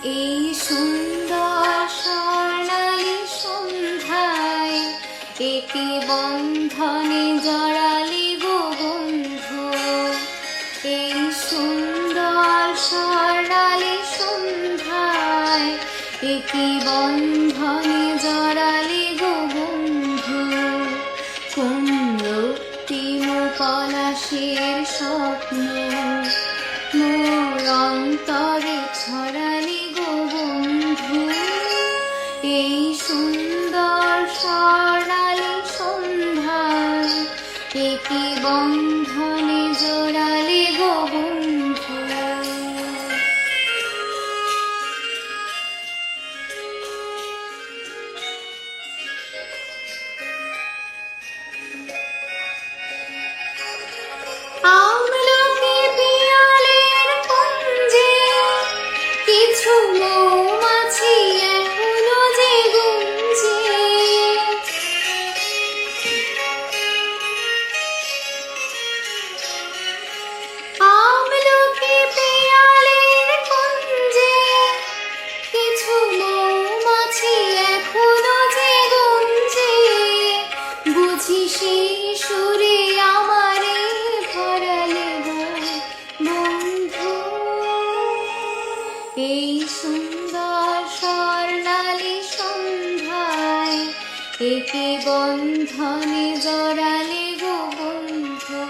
এই সুন্দর স্বর্ণালী সন্ধ্যায় একে বন্ধনে জড়ালি গো বন্ধু। এই সুন্দর স্বর্ণালী সন্ধ্যায় একে বন্ধনে জড়ালি গো বন্ধু। কোন রক্তিম পলাশের স্বপ্ন মোর অন্তরে ছড়ালি গো বন্ধু। এই সুন্দর স্বর্ণালী সন্ধ্যায় একে বন্ধনে জড়ালি গো বন্ধু। আমলকি পিয়ালের কুঞ্জে কিছু মৌমাছি এখনো যে গুঞ্জে। আমলকি পিয়ালের কুঞ্জে কিছু মৌমাছি এখনো যে গুঞ্জে। বুঝি সেই সুরে আমারে ভরালে গো বন্ধু। এই সুন্দর স্বর্ণালী সন্ধ্যায় একে বন্ধনে জড়ালে গো বন্ধু।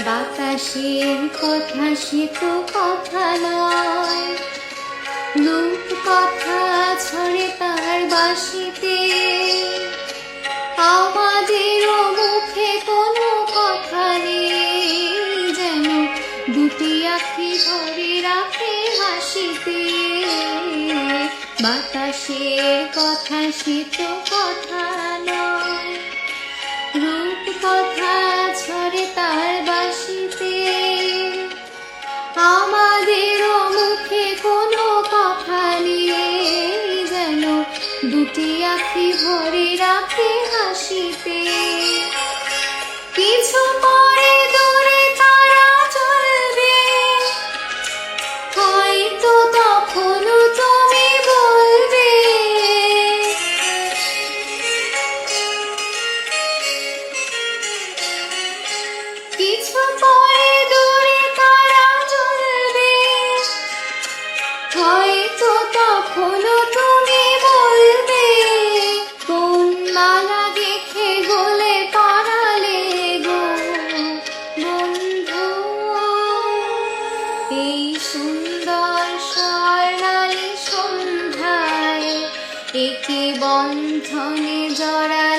বাতাসের কথা সে তো কথা নয়, রূপ কথা ছড়ে তার বাঁশিতে। আমাদেরও মুখে কোনো কথা নেই, যেন দুটি আঁখি ভরে রাখে হাসিতে। বাতাসের কথা সে তো কথা নয়, রূপ কথা ছড়ে তার বাঁশিতে। আমাদেরও মুখে কোনো কথা নেই, যেন দুটি আঁখি ভরে রাখে হাসিতে। কিছু পরে দূরে তারা চলবে, হয়তো তখনও তুমি বলবে কিছু পরে দূরে তারা চলবে, হয়তো তখনও তুমি বলবে কোন মালা দেখে গলে পড়ালে গো বন্ধু। এই সুন্দর স্বর্ণালী সন্ধ্যায় একে বন্ধনে জড়ালে